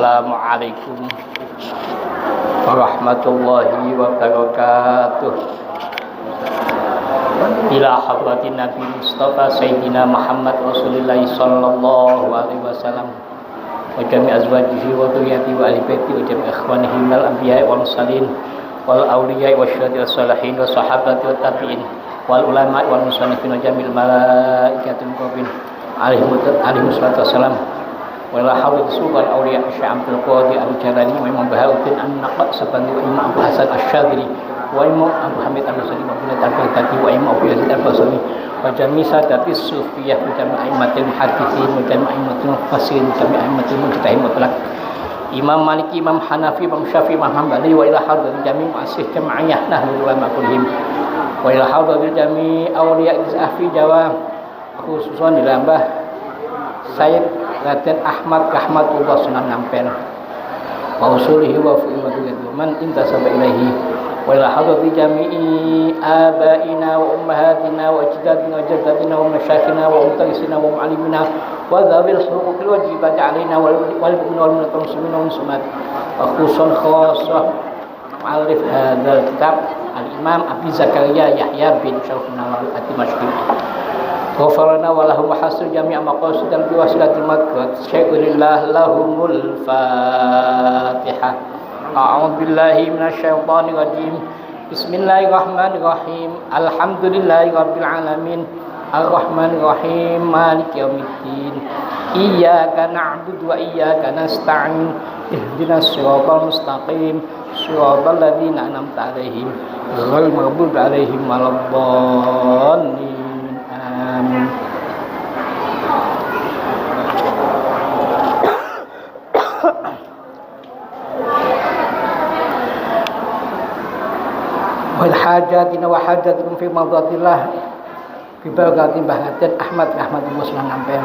Assalamualaikum warahmatullahi wabarakatuh. Ila hadratin Nabi Mustafa Sayyidina Muhammad Rasulullah sallallahu alaihi wasallam wa jami' azwajihi wa dhurriyyatihi wa ahli baiti wa jami' ikhwanihi minal anbiya'i wal mursalin wal awliya'i wasyuhada'i was salihin wa sahabati wa tabi'in wal ulama'i wal musannifin wa jami'il malaikatil muqarrabin alaihi wassalatu wassalam wala hawla sultan awliya Syekh Abdul Qadir Al-Jalani wa Imam Bahauddin An-Naqi Sabani wa Imam Abu Hasan Asy-Syadzili wa Imam Abu Hamid Al-Basri wa Ibnu Al-Baghdadi wa Imam Abu Yazid Al-Basri wa jami' sadati sufiyah wa jami' a'immatil muhadditsin wa jami' a'immatil mufassirin wa jami' a'immatil mujtahidin wa talaq Imam Maliki, Imam Hanafi, Imam Syafi'i, Imam Hambali wa ila hadratil jami' mu'assis jama'iyah nahdlatul ulama kullihim wa ila hadratil jami' awliya fi Jawa khususan dilambah Sayyid Raden Ahmad Rahmatullah Sunan Ngampen wa usulihi wa fu'imatuhu man intasaba ilaihi wa ila hadrati jami'i abaina wa ummahatina wa ajdadina wa jaddatina wa masyayikhina wa mutarisina wa mu'allimina wa dhabil huquqil wajibati alaina wal mu'minin wal muslimin wal muslimat wa khususan khassah mu'allif hadzal kitab al-Imam Abi Zakaria Yahya bin Syaraf Nawawi at-Dimashqi Ghafarana wa lahum hasil jami'a maqasid dan biwasilatil madad syai'ulillah lahumul fatihah a'udzu billahi minasyaitonir rajim bismillahirrahmanirrahim alhamdulillahi rabbil alamin arrahmanir rahim maliki yaumiddin iyyaka na'budu wa iyyaka nasta'in ihdinas siratal mustaqim siratal ladzina an'amta 'alaihim ghairil maghdubi 'alaihim waladdallin amin. Wal hajatina wa hajatikum fi mawdatillah bi barakatin bahatin Ahmad Rahmatullah Sunan Ngampen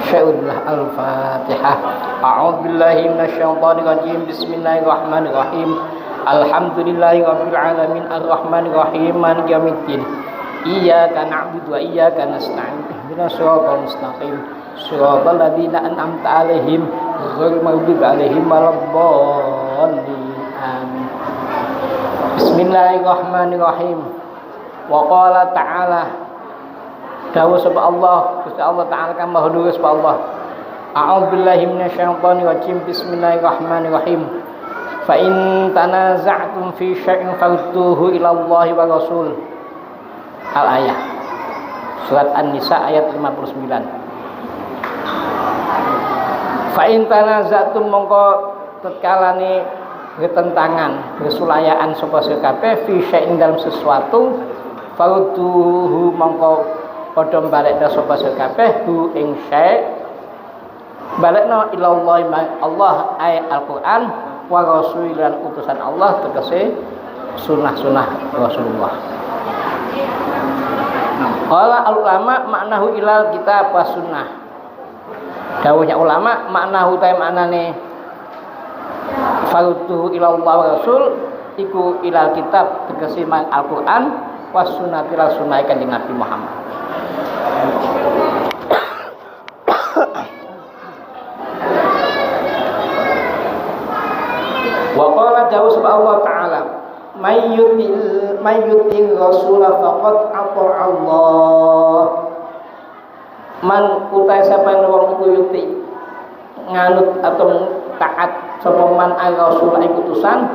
Syai'ullah al-Fatihah a'udzu billahi minasyaitonir rajim bismillahirrahmanirrahim alhamdulillahi rabbil alamin arrahmanir rahim maliki yaumiddin iyyaka na'budu wa iyyaka nasta'in ihdinas siratal mustaqim siratal ladzina an'amta 'alaihim ghairil maghdubi 'alaihim waladdallin amin. Bismillahirrahmanirrahim. Wa qala ta'ala dawuh sapa Allah Gusti Allah taala kang maha dhuwur sapa Allah a'udzu billahi minasyaitonir rajim bismillahirrahmanirrahim fa in tanaza'tum fi syai'in farudduhu ila Allahi wa rasul al-ayah surat An-Nisa ayat 59. Fa in tanaza'tum mongko tetkalane bertentangan bersulayaan sapa kabeh fi syai'in dalam sesuatu farudduhu mongko padha balekna sapa kabeh hu ing syai' balekna ila Allah ay Al-Qur'an wa rasulan utusan Allah tegese sunah-sunah Rasulullah. Qala ulama maknahu ilal kitab was sunnah. Dawuhnya ulama maknahu ta maknane farudduhu ila Allah wa rasul iku ilal kitab tegese mang Al-Qur'an was sunnah ila sunnah kanjeng Nabi Muhammad. Wa qala dawuh Allah taala mayyuti rasulah faqad ata Allah man utai sapa wong iku yuti nganut atau taat sapa man rasul ing utusan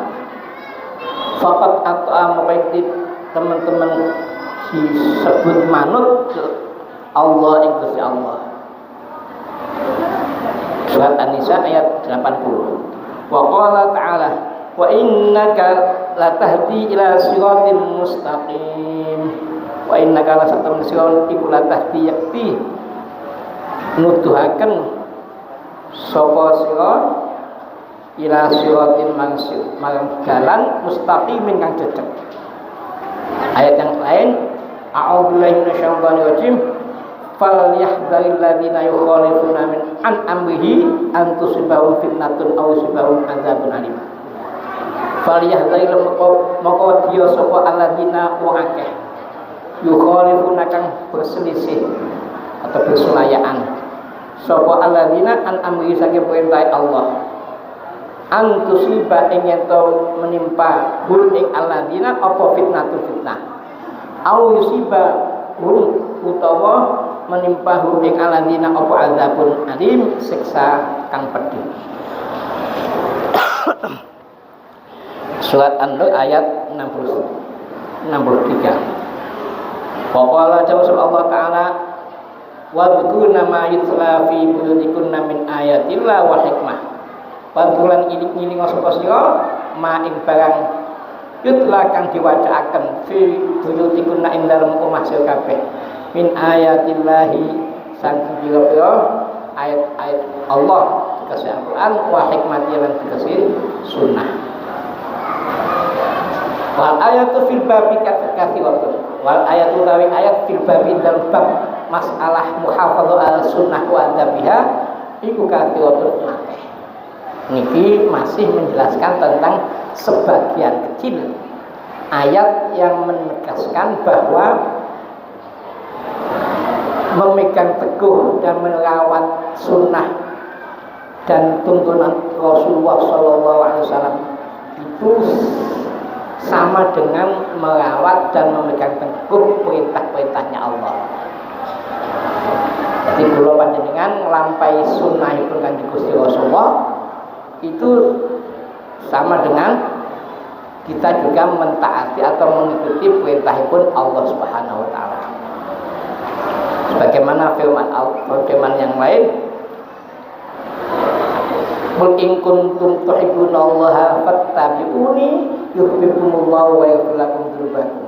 faqad ata mengikuti teman-teman disebut manut Allah ing Gusti Allah. Surat An-Nisa ayat 80. Wa qala ta'ala wa innaka latahdi ila siratin mustaqim wa innaka lasatam sirat iku latahdi yakti nuduhaken sapa sirat ila siratin marang dalan mustaqimin kang cecek. Ayat yang lain a'udzu billahi minasyaitonir rajim falyahdharil ladzina yukhalifuna min an amrihi an tusibahum fitnatun aw yusibahum adzabun alim. Falyahdharil maka dia sapa alladzina wa akeh yukhalifuna kang berselisih atau bersulayaan sapa alladzina an amrihi saking perintah Allah antusiba ingin to menimpa hum ing alladzina apa fitnah au yusiba hum utawa menimpa hum ing alladzina apa azabun alim siksa kang pedih. Surat An-Nur ayat 63. Waqala Allah Ta'ala wadhkurna ma yutla fi buyutikunna min ayatillah wa hikmah. Wadhkuran iling-iling sapa sira ma ing barang yutla kang diwacaaken fi buyutikunna ing dalem omah sira kabeh min ayatillahi sang pira-pira ayat-ayat Allah dikasih Al-Quran wa hikmati lan dikasih sunnah. Wal ayatu fil babi katsiratun. Wal ayatu tawi ayat fil babi dalam bab masalah muhafadzah al sunnah wa adabiha iku katsiratun. Niki masih menjelaskan tentang sebagian kecil ayat yang menegaskan bahwa memegang teguh dan merawat sunnah dan tuntunan Rasulullah SAW itu sama dengan merawat dan memegang teguh perintah-perintahnya Allah. Jadi kula panjenengan nglampahi sunnahipun Kanjeng Gusti Rasulullah itu sama dengan kita juga mentaati atau mengikuti perintahipun Allah Subhanahu wa taala. Sebagaimana firman yang lain, qul in kuntum tuhibbunallaha fattabi'uni yuhibbukumullahu wa yaghfir lakum dzunubakum.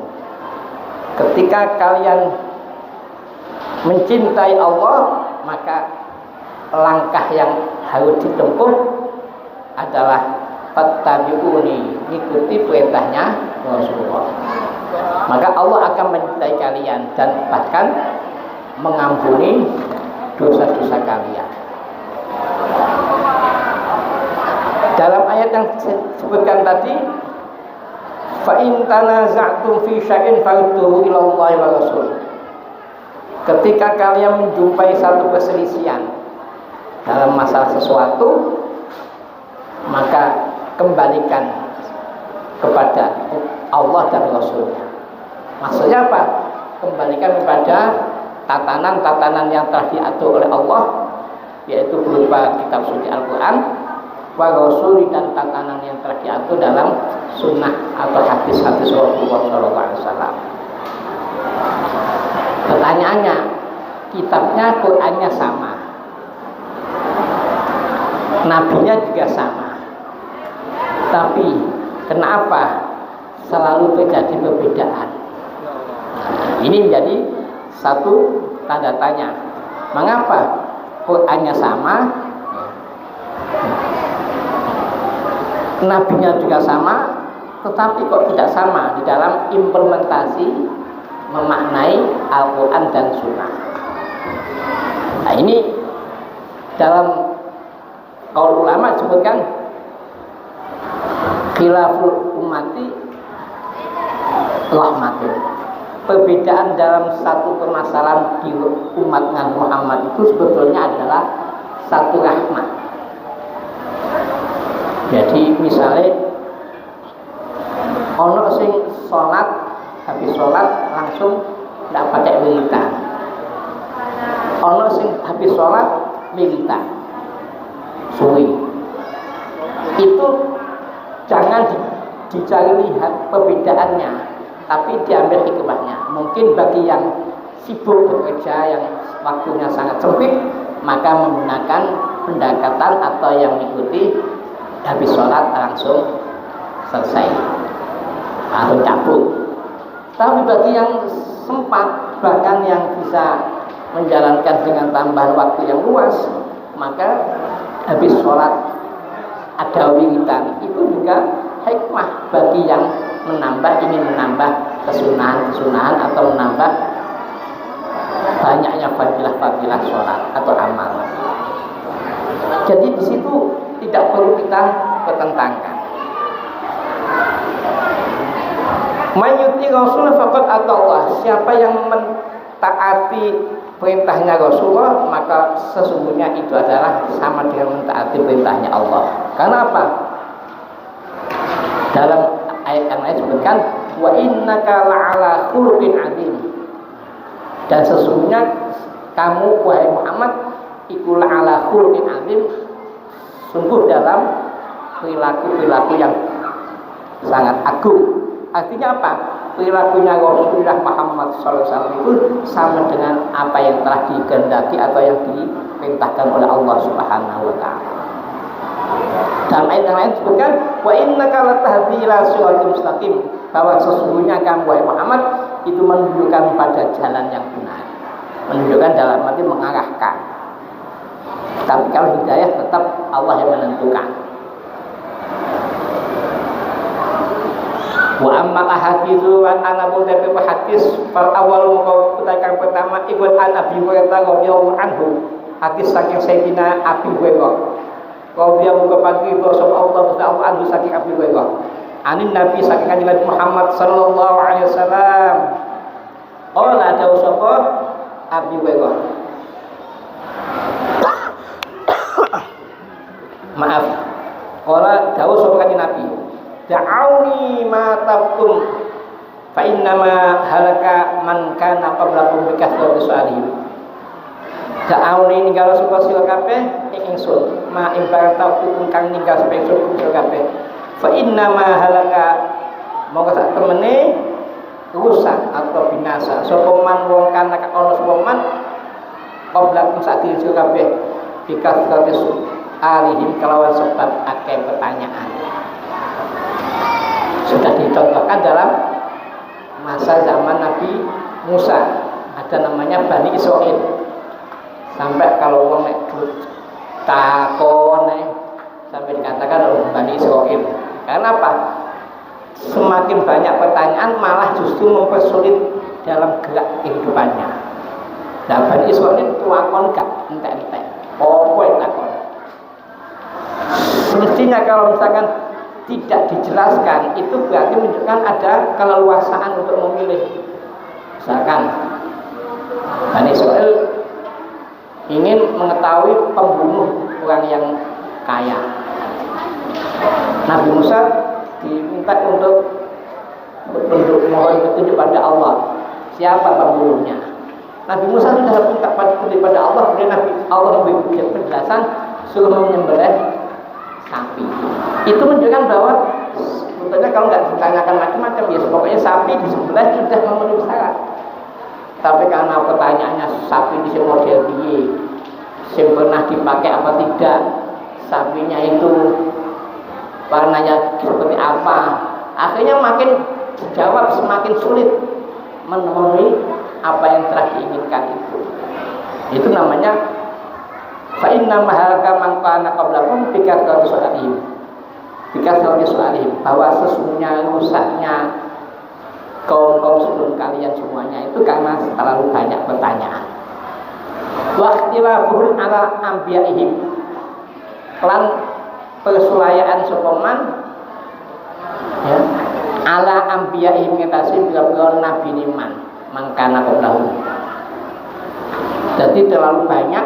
Ketika kalian mencintai Allah, maka langkah yang harus ditempuh adalah fattabi'uni, ikuti perintahnya Rasulullah. Maka Allah akan mencintai kalian dan bahkan mengampuni dosa-dosa kalian. Dalam ayat yang disebutkan tadi, fa in tanaza'tum fi syai'in farudduhu ila Allahi wa Rasul. Ketika kalian menjumpai satu perselisihan dalam masalah sesuatu, maka kembalikan kepada Allah dan Rasulnya. Maksudnya apa? Kembalikan kepada tatanan-tatanan yang telah diatur oleh Allah, yaitu berupa kitab suci Al-Quran, wa Rasul, dan tatanan yang telah diatur dalam sunnah atau hadis-hadis Rasulullah SAW. Pertanyaannya, kitabnya, Qurannya sama, nabinya juga sama, tapi kenapa selalu terjadi perbedaan? Ini menjadi satu tanda tanya. Mengapa Qurannya sama, nabinya juga sama, tetapi kok tidak sama di dalam implementasi memaknai Al-Quran dan Sunnah? Nah, ini dalam kaul ulama disebutkan khilaful ummati rahmatun. Perbedaan dalam satu permasalahan di umat Nabi Muhammad itu sebetulnya adalah satu rahmat. Jadi misalnya ono sing sholat, habis sholat langsung tidak pakai wiridan. Ono sing habis sholat wiridan suwi. Itu jangan dicari lihat perbedaannya, tapi diambil hikmahnya. Mungkin bagi yang sibuk bekerja, yang waktunya sangat sempit, maka menggunakan pendekatan atau yang mengikuti habis sholat langsung selesai atau cabut. Tapi bagi yang sempat, bahkan yang bisa menjalankan dengan tambahan waktu yang luas, maka habis sholat ada wiridan. Itu juga hikmah bagi yang ingin menambah kesunahan atau menambah banyaknya fadilah sholat atau amal. Jadi di situ tidak perlu kita pertentangkan. Mayuti Rasul faqad atallah. Siapa yang mentaati perintahnya Rasulullah, maka sesungguhnya itu adalah sama dengan mentaati perintahnya Allah. Karena apa? Dalam ayat yang lain disebutkan wa innaka la'ala khuluqin adzim. Dan sesungguhnya kamu wahai Muhammad iku la'ala khuluqin adzim, sungguh dalam perilaku yang sangat agung. Artinya apa? Perilakunya Rasulullah Muhammad SAW itu sama dengan apa yang telah dikehendaki atau yang diperintahkan oleh Allah Subhanahu wa taala. Dalam ayat yang lain disebutkan wa innaka latahdi ila siratal mustaqim, bahwa sesungguhnya kamu wahai Muhammad itu menunjukkan pada jalan yang benar. Menunjukkan dalam arti mengarahkan. Tapi kalau hidayah tetap Allah yang menentukan. Wa amma ahaditsu wa anabu tabi hadis fal awal muka kutakan pertama ikut Nabi Hurairah radhiyallahu anhu, hadis saking Sayyidina Abi Hurairah radhiyallahu anhu sallallahu anhu saking Abi Hurairah anin Nabi saking kanjeng Nabi Muhammad sallallahu alaihi wasallam qala dawu sapa Abi Hurairah maaf qala dawu sapa kanjeng Nabi da'auni ma tabtum fa innama halaka man kana qablakum bi kathrati su'alihim. Da'auni ninggal sapa sira kabeh ing ingsun ma ing barang tabtum kang ninggal sapa ingsun sira kabeh fa innama halaka monggo sak temene rusak atau binasa sapa man wong kana ana sapa man qablakum sak sira kabeh bi kathrati su'alihim kelawan sebab akeh pertanyaan. Sudah dicontohkan dalam masa zaman Nabi Musa, ada namanya Bani Israil. Sampai kalau orang takon sampai dikatakan oleh Bani Israil. Karena apa? Semakin banyak pertanyaan malah justru mempersulit dalam gerak kehidupannya. Nah, Bani Israil itu takon gak entek-entek. Pokoknya takon. Semestinya kalau misalkan tidak dijelaskan itu berarti menunjukkan ada keleluasaan untuk memilih. Misalkan Bani Israil ingin mengetahui pembunuh orang yang kaya, Nabi Musa diminta untuk mohon petunjuk pada Allah siapa pembunuhnya. Nabi Musa sudah minta pada Allah, kemudian Allah memberi penjelasan suruh menyembelih sapi. Itu menunjukkan bahwa sebetulnya kalau nggak ditanyakan macam-macam ya pokoknya sapi disembelih sudah memenuhi syarat. Tapi karena pertanyaannya sapi di model piye, pernah dipakai apa tidak, sapinya itu warnanya seperti apa, akhirnya makin dijawab semakin sulit memenuhi apa yang telah diinginkan itu. Itu namanya fa inna mahalaka man kana qablakum bi kathrati su'alihim. Bi kathrati su'alihim, bahwa sesungguhnya rusaknya kaum-kaum sebelum kalian semuanya itu karena terlalu banyak pertanyaan. Wa ikhtilafuhum ala anbiya'ihim, lan persulayaan sopaman ya ala anbiya'ihim ngetasi bila-bila nabi niman mangkana qablahum. Jadi terlalu banyak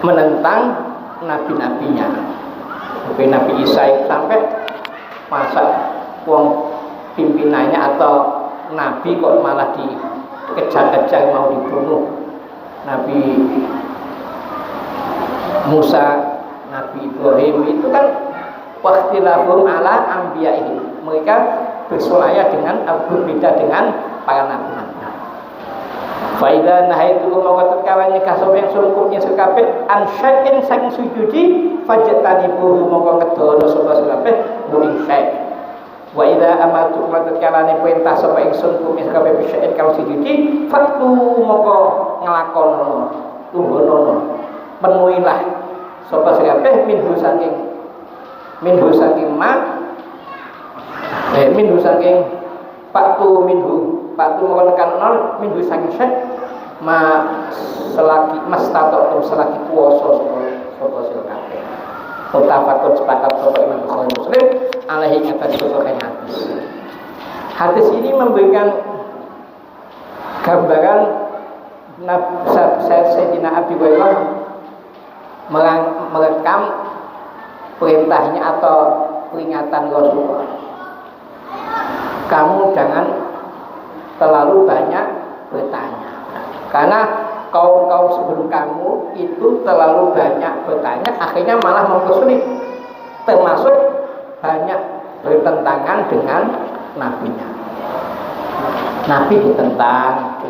menentang nabi-nabinya. Nabi Isa sampai masa uang pimpinannya atau nabi kok malah dikejar-kejar mau dibunuh. Nabi Musa, Nabi Ibrahim itu kan waqtilahum ala anbiya'ihim, mereka bersulaya dengan berbeda dengan para nabi. Faida nahaitu mawat kalane kasop yang sungkupnya sekabeh ansya'in saking sujudi fajtanibu mongko kedono sapa sekabeh muring syai. Wa idza amatu matat kalane perintah sapa ing sungkupnya sekabeh bisya'in kalau sujudi fatu mongko nglakono tunggono penuhilah sapa sekabeh minhu saking minhu saking Paktu menggunakan nol minggu saking syekh ma selagi mas tato selagi kuoso sopo silkape mutafakun sepakat sopo Imam Bukhari Muslim alaihi atas sosoknya hadis ini memberikan gambaran Sayyidina Abi Hurairah merekam perintahnya atau peringatan Rasulullah. Kamu jangan terlalu banyak bertanya, karena kaum sebelum kamu itu terlalu banyak bertanya, akhirnya malah mempersulit, termasuk banyak bertentangan dengan nabinya. Nabi ditentang,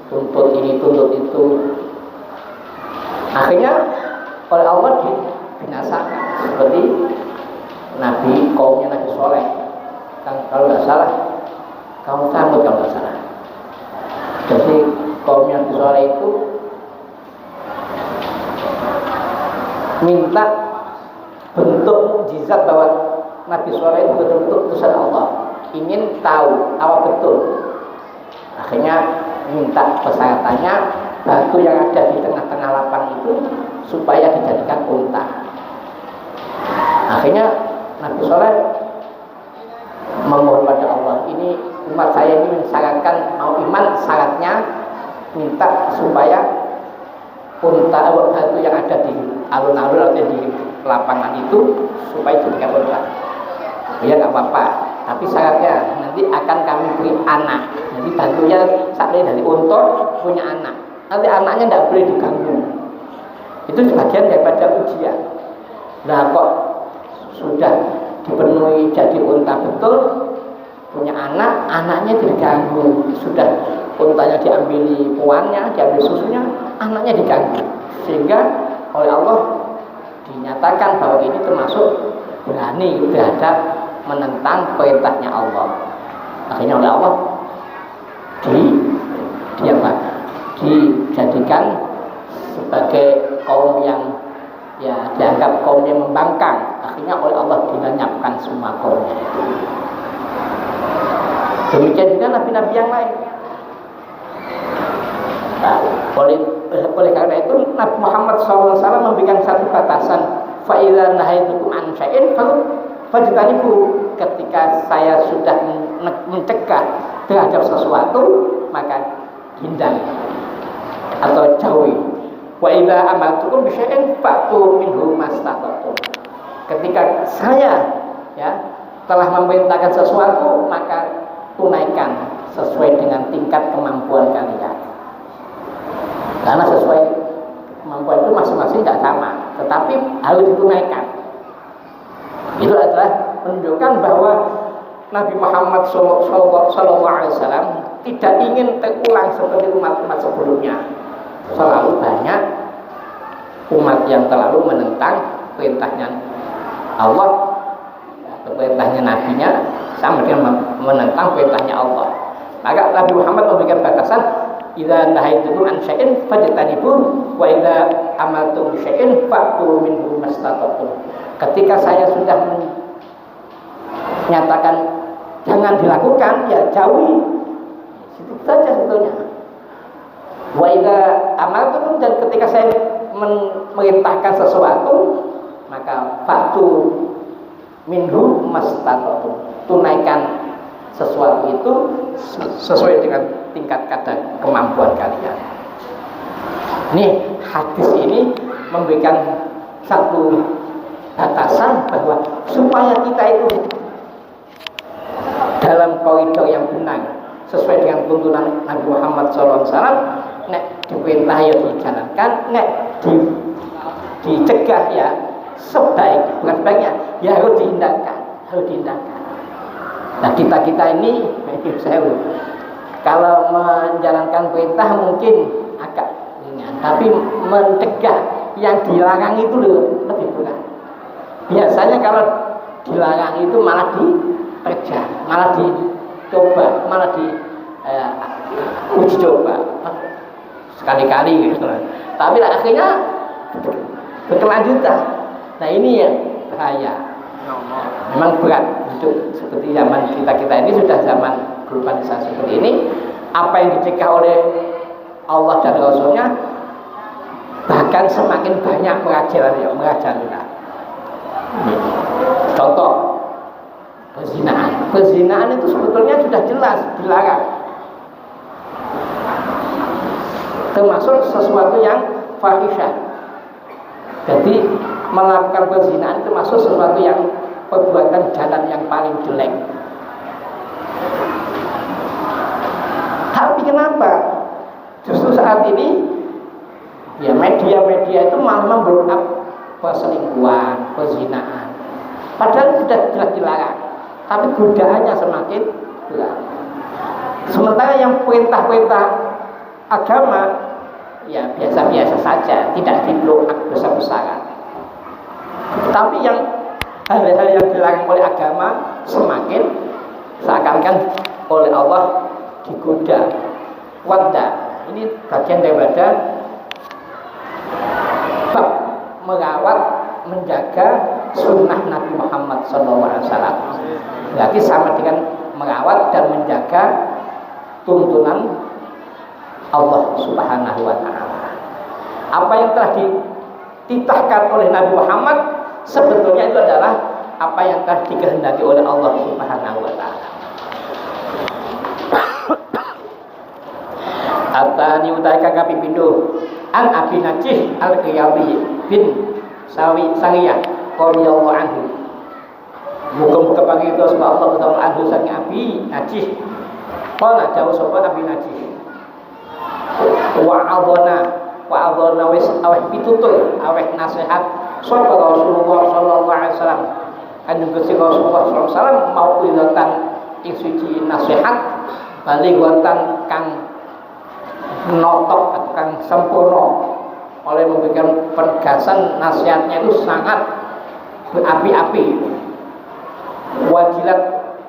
tuntut ini, tuntut itu, akhirnya oleh Allah dibinasakan. Seperti Nabi kaumnya Nabi Soleh, kan kalau nggak salah kaum Samud kalau nggak salah. Jadi kaumnya Nabi Soleh itu minta bentuk mukjizat bahwa Nabi Soleh itu betul-betul utusan Allah, ingin tahu apa betul. Akhirnya minta persyaratannya batu yang ada di tengah-tengah lapang itu supaya dijadikan unta. Akhirnya Nabi Soleh memohon pada Allah, ini umat saya ini mensyaratkan mau iman, syaratnya minta supaya unta batu yang ada di alun-alun atau di lapangan itu supaya dijadikan unta. Ya nggak apa-apa, tapi syaratnya nanti akan kami beri anak. Jadi bantunya sampai dari unta punya anak. Nanti anaknya tidak boleh diganggu. Itu sebagian daripada ujian. Nah kok sudah dipenuhi jadi unta betul, punya anak, anaknya diganggu. Sudah untanya diambil puannya, diambil susunya, anaknya diganggu. Sehingga oleh Allah dinyatakan bahwa ini termasuk berani terhadap menentang perintahnya Allah. Akhirnya oleh Allah dijadikan sebagai kaum yang ya dianggap kaum yang membangkang. Akhirnya oleh Allah dilenyapkan semua kaumnya itu. Demikian juga nabi-nabi yang lain. Nah, oleh karena itu Nabi Muhammad SAW memberikan satu batasan, fa idza nahaitukum an syai'in fajtanibu. Ketika saya sudah mencegah terhadap sesuatu, maka hindari atau jauhi. Wa idza amartukum bi syai'in fa'tu minhu mastata'tum. Ketika saya telah memerintahkan sesuatu, maka tunaikan sesuai dengan tingkat kemampuan kalian. Karena sesuai kemampuan itu masing-masing tidak sama, tetapi harus ditunaikan. Itu adalah menunjukkan bahwa Nabi Muhammad SAW tidak ingin terulang seperti umat-umat sebelumnya. Selalu banyak umat yang terlalu menentang perintahnya Allah atau perintahnya nabinya, sama dengan menentang perintahnya Allah. Maka Nabi Muhammad memberikan batasan, idza nahaitukum an syai'in fajtanibu wa idza amartum syai'in fa'tu minhu mastata'tum. Ketika saya sudah menyatakan jangan dilakukan, ya jauhi. Itu saja sebetulnya. Wa idza amartum, dan ketika saya memerintahkan sesuatu, maka fa'tu minhu mastata'tum. Tunaikan sesuatu itu sesuai dengan tingkat kadar kemampuan kalian. Ini hadis ini memberikan satu batasan bahwa supaya kita itu dalam koridor yang benar sesuai dengan tuntunan Nabi Muhammad SAW, nek diperintah ya dijalankan, nek dicegah ya bukan sebaiknya ya harus dihindarkan. Nah kita ini kalau menjalankan perintah mungkin agak ringan, tapi mencegah yang dilarang itu lebih berat. Biasanya kalau dilarang itu malah diterjang, malah dicoba, malah uji coba sekali-kali gitu. Tapi akhirnya berkelanjutan. Nah ini yang bahaya. Memang berat hidup seperti zaman kita ini, sudah zaman globalisasi seperti ini. Apa yang dicegah oleh Allah dan Rasulnya bahkan semakin banyak merajalela. Contoh perzinahan itu sebetulnya sudah jelas dilarang, termasuk sesuatu yang fahisyah. Jadi melakukan perzinahan termasuk sesuatu yang perbuatan jalan yang paling jelek. Tapi kenapa justru saat ini ya media-media itu malah memblow up perselingkuhan, perzinaan, padahal sudah jelas dilarang, tapi godaannya semakin berat. Sementara yang perintah-perintah agama ya biasa-biasa saja, tidak di-blow up besar-besaran. Tapi yang hal-hal yang dilarang oleh agama semakin seakan-akan oleh Allah digoda. Wanda ini bagian daripada bab merawat, menjaga sunnah Nabi Muhammad SAW. Berarti sama dengan merawat dan menjaga tuntunan Allah Subhanahu wa Ta'ala. Apa yang telah dititahkan oleh Nabi Muhammad sebetulnya itu adalah apa yang telah dikehendaki oleh Allah Subhanahu wa Ta'ala. Atani utai kakak pipindo an Abi Najih al-Qiyadi bin Sariyah radhiyallahu anhu. Muga-muga pagi itu sebab Allah Ta'ala anhu saking Abi Najih. Qala dawu sapa Abi Najih. Wa'adhana wis aweh pitutur, aweh nasihat sapa Rasulullah sallallahu alaihi wasallam. Kanjeng Gusti Rasulullah sallallahu alaihi wasallam mau ilatan ing suci nasihat baligatan kang notok atau kang sempurna oleh memberikan penegasan nasihatnya itu sangat berapi-api, wajilat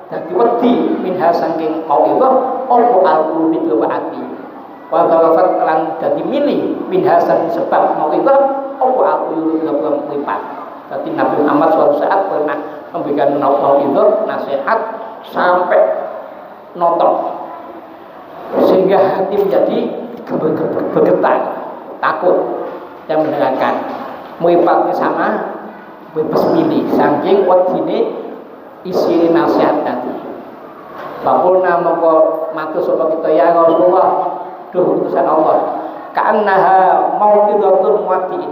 dadi wedi minha saking mau'izah opo al-qulubi ati wa talafat lan dadi milih minha saking sebab mau'izah opo al-qulubi lipat. Dadi Nabi Muhammad suatu saat pernah memberikan mau'izah nasihat sampai notok sehingga hati menjadi bergetar, takut dan mendengarkan. Muipatnya sama bebas milih saking wedine isi nasihat tadi. Bakulna mongko matur sapa kita ya Rasulullah, duh utusan Allah, ka'annaha mau'izatun muwaddi'in.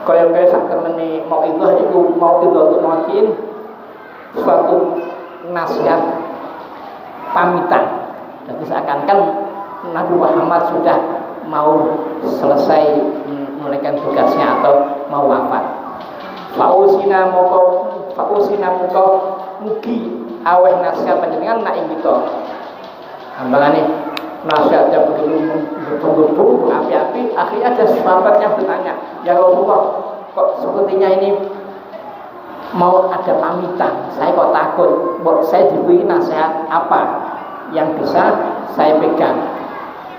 Kaya sak temene mau'izah iku mau'izatun muwaddi'in, suatu nasihat pamitan. Jadi seakan-akan Nabi Muhammad sudah mau selesai menunaikan tugasnya atau mau wafat. Fausina muka mugi aweh nasihat panjenengan nak ing kita. Ambangane nasihatnya begitu betul-betul berapi-api, akhirnya ada sahabat yang bertanya, ya Rasulullah, kok sepertinya ini mau ada pamitan, saya kok takut, saya diberi nasihat apa yang bisa saya pegang.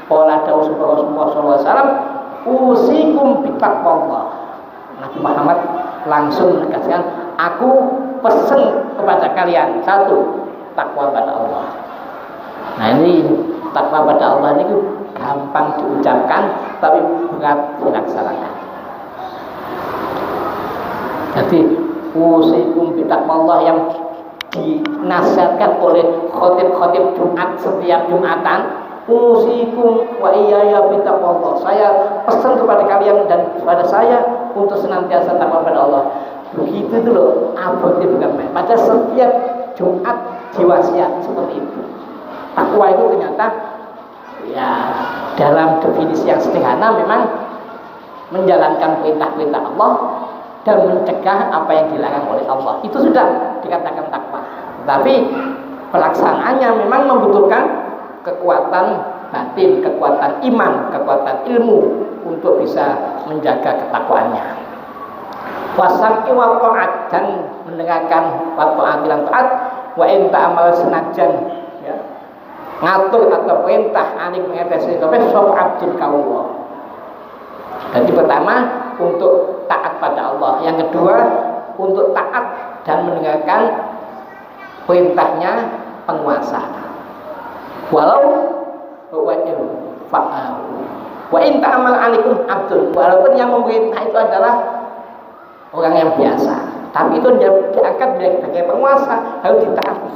Qala dawu Rasulullah SAW, usikum bitaqwallah. Nabi Muhammad langsung menegaskan, aku pesen kepada kalian satu, takwa pada Allah. Nah ini takwa pada Allah ini gampang diucapkan tapi berat dilaksanakan. Jadi usikum bitaqwallah yang dinasihatkan oleh khotib-khotib Jumat setiap Jumatan. Usikum wa iyaya bitaqwallah. Saya pesan kepada kalian dan kepada saya untuk senantiasa takwa pada Allah. Begitu itu loh, abotnya bukan main. Pada setiap Jumat diwasiat seperti itu. Takwa itu ternyata ya dalam definisi yang sederhana memang menjalankan perintah-perintah Allah dan mencegah apa yang dilarang oleh Allah. Itu sudah dikatakan takwa. Tapi pelaksanaannya memang membutuhkan kekuatan batin, kekuatan iman, kekuatan ilmu untuk bisa menjaga ketakwaannya. Wasaqi wa ta'at, dan mendengarkan wa ta'at lan taat, wa in ta'amal senajan ya, ngatur atau perintah anik mengatasi kabeh sapa abdul kawula. Jadi pertama untuk taat pada Allah, yang kedua untuk taat dan mendengarkan perintahnya penguasa. Walau wa in ta'amal alaikum abdul, walaupun yang memerintah itu adalah orang yang biasa, tapi itu diangkat sebagai penguasa, harus ditaati.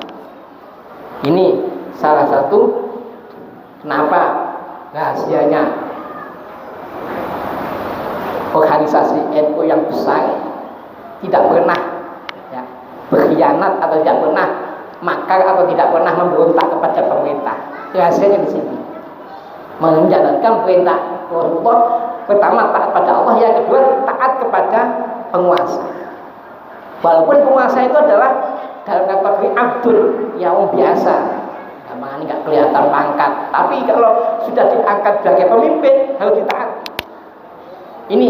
Ini salah satu kenapa rahasianya organisasi NU yang besar tidak pernah ya, berkhianat atau tidak pernah makar atau tidak pernah memberontak kepada pemerintah. Rahasianya di sini. Menjalankan perintah Allah, pertama taat pada Allah, yang kedua taat kepada penguasa. Walaupun penguasa itu adalah dalam kategori abdul, yang biasa, gampang nggak kelihatan pangkat, tapi kalau sudah diangkat sebagai pemimpin harus ditaati. Ini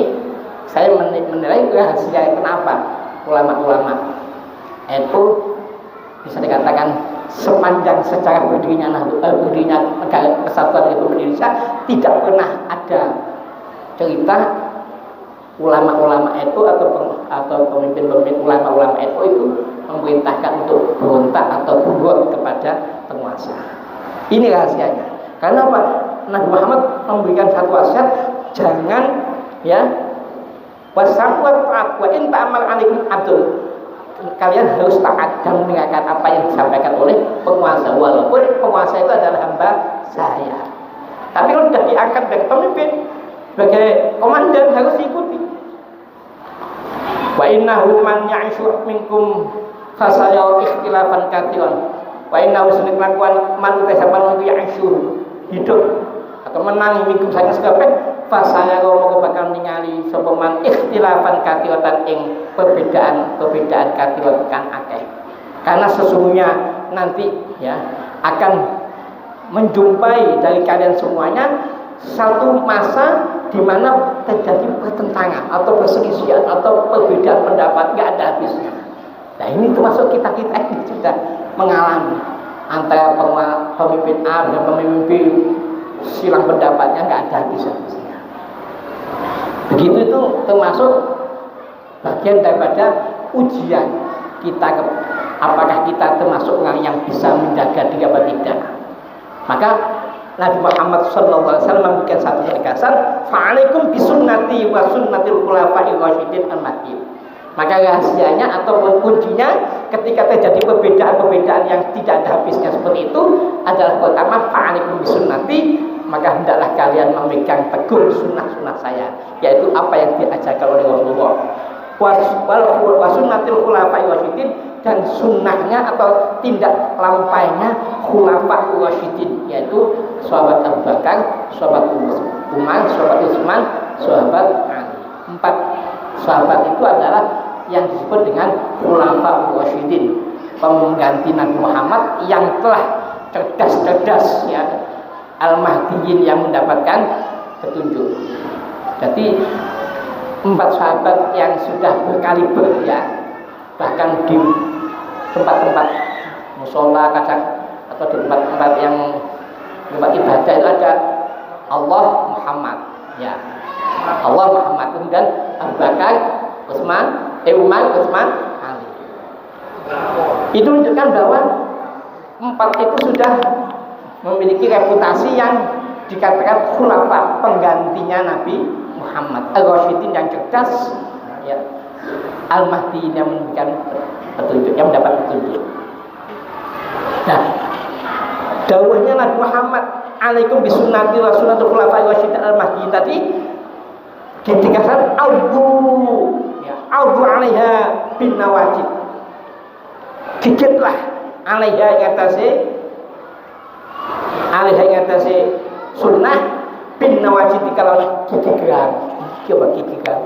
saya menilai rahasia kenapa ulama-ulama itu bisa dikatakan sepanjang sejarah berdirinya negara Kesatuan Republik Indonesia tidak pernah ada cerita ulama-ulama itu atau pemimpin-pemimpin ulama-ulama itu memerintahkan untuk berontak atau buruan kepada penguasa. Ini rahasianya. Karena apa? Nabi Muhammad memberikan satu wasiat, jangan wasamwat taat wa in ta'amal alaikum abdul. Kalian harus taat dan mendengarkan apa yang disampaikan oleh penguasa, walaupun penguasa itu adalah hamba saya. Tapi kalau sudah diangkat sebagai pemimpin, sebagai komandan, harus diikuti. Wa innahu man ya'ishu minkum fasayara ikhtilafan katsiran. Wa innahu sunnah kelakuan man utasapan ya'ishu hidup atau menangi minkum saking sekabeh fasayara moko bakal ningali sapa man ikhtilafan katsiran ing perbedaan katsiran kan akeh. Karena sesungguhnya nanti akan menjumpai dari kalian semuanya satu masa di mana terjadi pertentangan atau perselisihan atau perbedaan pendapat, nggak ada habisnya. Nah ini termasuk kita ini juga mengalami antara pemimpin A dan pemimpin silang pendapatnya, nggak ada habis-habisnya. Begitu itu termasuk bagian daripada ujian kita, apakah kita termasuk orang yang bisa menjaga diri atau tidak. Maka Nabi Muhammad SAW memberikan satu penegasan, fa'alaikum bisunnati wa sunnatil khulafa'ir rasyidin al-mahdiyyin. Maka rahasianya atau kuncinya ketika terjadi perbedaan-perbedaan yang tidak ada habisnya seperti itu adalah pertama fa'alaikum bisunnati, maka hendaklah kalian memegang teguh sunnah-sunnah saya, yaitu apa yang diajarkan oleh Rasulullah. Wa sunnatil khulafa'ir rasyidin, dan sunnahnya atau tindak lampainya khulafa'ir rasyidin, yaitu sahabat Abu Bakar, sahabat Umar, sahabat Utsman, sahabat Ali. 4 sahabat itu adalah yang disebut dengan khulafa'ir rasyidin, pengganti Nabi Muhammad yang telah cerdas-cerdas al-mahdiyyin, yang mendapatkan petunjuk. Jadi 4 sahabat yang sudah berkaliber, bahkan di tempat-tempat musola kadang atau di tempat-tempat yang tempat ibadah itu ada Allah Muhammad, Allah Muhammad, kemudian Abu Bakar, Umar, Utsman, Ali. Itu menunjukkan bahwa 4 itu sudah memiliki reputasi yang dikatakan khulafa, penggantinya Nabi Muhammad, ar-rasyidin yang cerdas, al-mahdi yang memberikan petunjuk, yang mendapat petunjuk. Nah, dawuhnya Nabi Muhammad alaikum bisunnati wa sunnatul khulafa'ir rasyidin al-mahdiyyin tadi dikatakan audu 'alaiha bin nawajid. Gigitlah 'alaiha yang atase sunnah bin nawajid, kalau gigi geram,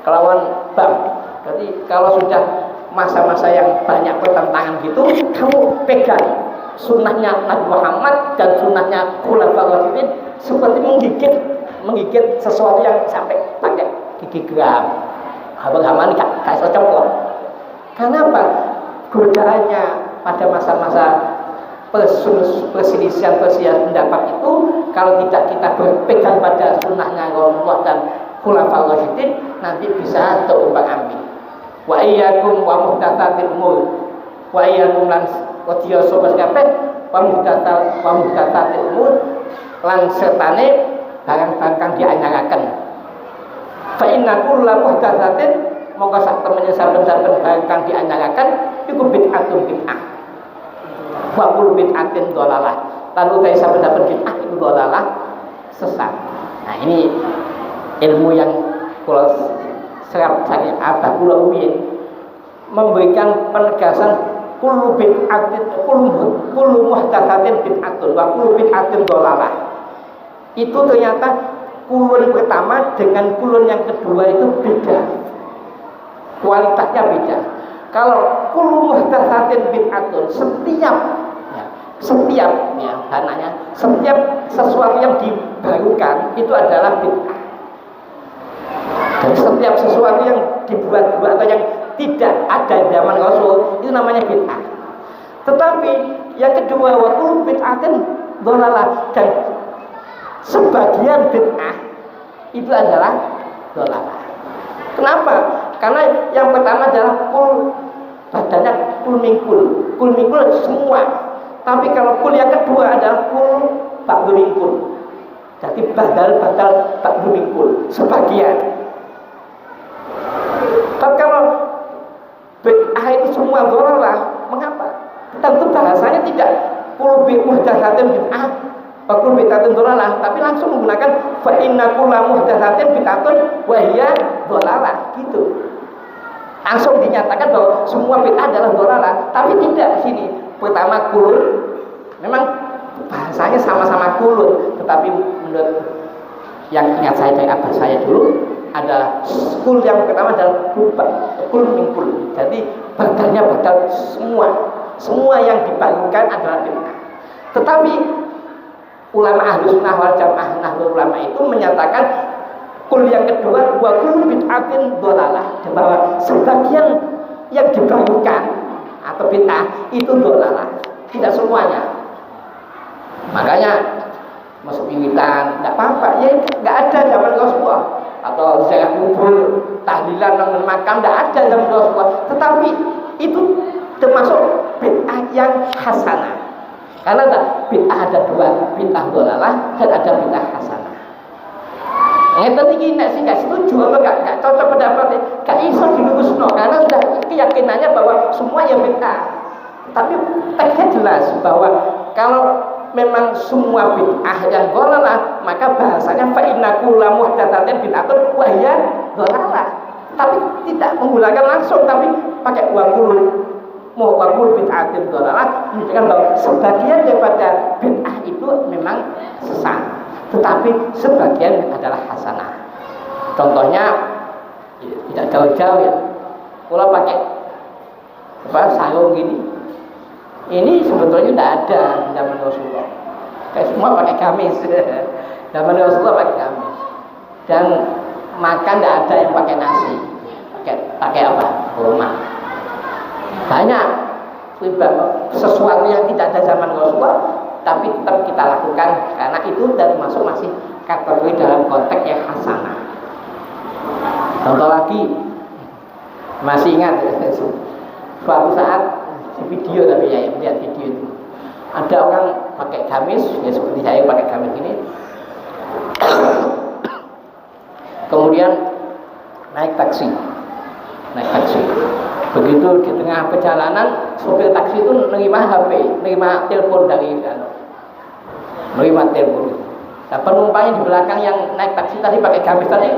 kelawan bab. Jadi kalau sudah masa-masa yang banyak pertentangan gitu, kamu pegang sunnahnya Nabi Muhammad dan sunnahnya khulafa'ir rasyidin, seperti menggigit sesuatu yang sampai pakai gigi geram. Hama-hama ini gak cocok kok. Karena apa? Godaannya pada masa-masa perselisihan pendapat itu, kalau tidak kita berpegang pada sunnahnya Rasulullah dan khulafa'ir rasyidin, nanti bisa terumbang-ambing. Wa iyyakum wa muhdatsatil umur, wa iyyakum lan wadiya sobat kabeh wa muhdatsatil umur, lan sertane barang-barang dianyaraken. Fa inna kulla muhdatsatin, mongko sak temene saben-saben barang dianyaraken iku bid'atun bid'ah. Wa kullu bid'atin dhalalah. Lalu dari saben-saben bid'ah itu dhalalah, sesat. Nah, ini ilmu yang kula serap saking abah kula rumiyin memberikan penegasan kullu bid'atin kullu muhdatsatin bid'atun wa kullu bid'atin dhalalah. Itu ternyata kulun pertama dengan kulun yang kedua itu beda, kualitasnya beda. Kalau kullu muhdatsatin bid'atun, setiap maknanya setiap sesuatu yang dibarukan itu adalah bid'ah. Dan setiap sesuatu yang dibuat-buat atau yang tidak ada zaman Rasul itu namanya bid'ah. Tetapi yang kedua wa kullu bid'atin dhalalah, dan sebagian bid'ah itu adalah dhalalah. Kenapa? Karena yang pertama adalah kul, badannya kul mingkul semua. Tapi kalau kul yang kedua adalah kul ba'du mingkul. Jadi badal ba'du mingkul, sebagian. Tapi kalau bid'ah itu semua dhalalah, mengapa? Tentu bahasanya tidak kul muhdatsatin bid'ah wa kul bid'atin dhalalah, tapi langsung menggunakan fa inna kulla muhdatsatin bid'atun wa hiya dhalalah, gitu. Langsung dinyatakan bahwa semua bid'ah adalah dhalalah, tapi tidak sini. Pertama kulun, memang bahasanya sama-sama kulun, tetapi menurut yang ingat saya dari abah saya dulu, ada kul yang pertama adalah kul mingkul. Jadi badannya badal semua yang dibagikan adalah bid'ah. Tetapi ulama Ahlus Sunnah wal Jamaah, Nahdlatul Ulama itu menyatakan kul yang kedua wa kullu bid'atin dhalalah, bahwa sebagian yang dibagikan atau bid'ah itu dhalalah, tidak semuanya. Makanya masuk pinggiran enggak apa-apa, ya enggak ada zaman Rasulullah. Atau ziarah kubur, tahlilan nang makam, enggak ada zaman Rasulullah. Tetapi itu termasuk bid'ah yang hasanah. Karena bid'ah ada dua, bid'ah dhalalah dan ada bid'ah hasanah. Ngeten iki nek sing gak setuju atau gak cocok pendapatnya, gak iso dilurusno karena sudah keyakinannya bahwa semua ya bid'ah. Tapi teksnya jelas bahwa kalau memang semua bid'ah yang dhalalah, maka bahasanya fa inna kulla muhdatsatin bid'atun wa hiya dhalalah. Tapi tidak menggunakan langsung, tapi pakai wa kullu bid'atin dhalalah, menunjukkan bahwa sebagian daripada bid'ah itu memang sesat, tetapi sebagian adalah hasanah. Contohnya tidak jauh-jauh ya, kalau pakai sarung gini, ini sebetulnya tidak ada zaman Rasulullah. Kayak semua pakai gamis. Zaman Rasulullah pakai gamis. Dan makan tidak ada yang pakai nasi. Pakai apa? Kurma. Banyak sesuatu yang tidak ada zaman Rasulullah, tapi tetap kita lakukan karena itu dan masuk masih kategori dalam konteks yang hasanah. Contoh lagi, masih ingat suatu saat di video, tapi ya lihat video itu ada orang pakai gamis, ya seperti saya pakai gamis ini, kemudian naik taksi. Begitu di tengah perjalanan, sopir taksi itu nerima HP, nerima telepon dari nerima telepon. Nah, penumpangnya di belakang yang naik taksi tadi pakai gamis tadi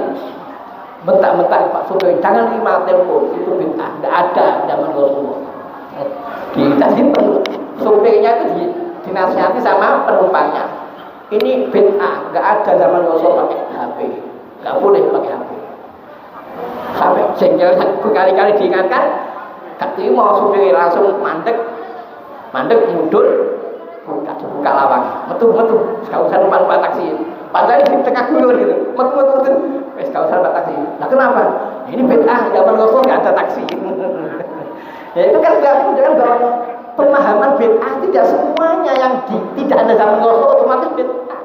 bentak-bentak Pak sopir, jangan nerima telepon, itu bid'ah, tidak ada zaman Rasulullah. Tadi sopirnya itu dinasihati sama penumpangnya, ini bid'ah, nggak ada zaman Rasul pakai HP, nggak boleh pakai HP. Sampai jengkel berkali-kali diingatkan, gak terima, sopir langsung mandek mundur, buka lawang, metu, gak usah numpak taksi. Padahal di tengah gurun gitu, metu, wes gak usah numpak taksi. Nah kenapa? Ini bid'ah, zaman Rasul nggak ada taksi. Ya itu kan berarti menunjukkan bahwa pemahaman bid'ah tidak semuanya yang tidak ada zaman Rasul otomatis bid'ah.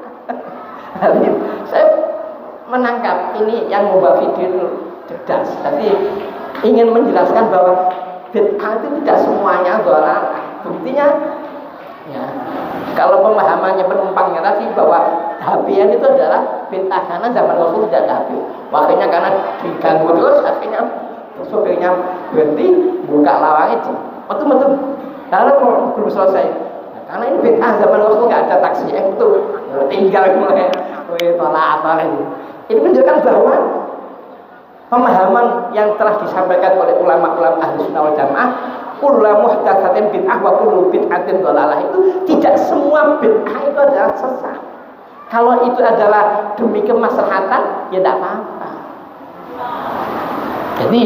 Saya menangkap ini yang membuat video cerdas, tapi ingin menjelaskan bahwa bid'ah itu tidak semuanya dhalalah. Buktinya ya, kalau pemahamannya penumpangnya tadi bahwa HP-an itu adalah bid'ah karena zaman Rasul tidak ada HP. Makanya karena diganggu terus, akhirnya sopirnya berhenti, buka lawangnya, betul. Karena belum selesai. Nah, karena ini bid'ah zaman Rasul nggak ada taksi, itu tinggal mulai tolak. Ini menunjukkan bahwa pemahaman yang telah disampaikan oleh ulama-ulama ahli sunnah wal jamaah, kullu muhdatsatin bid'ah wa kullu bid'atin dhalalah, itu tidak semua bid'ah itu adalah sesat. Kalau itu adalah demi kemaslahatan, ya tidak apa-apa. Jadi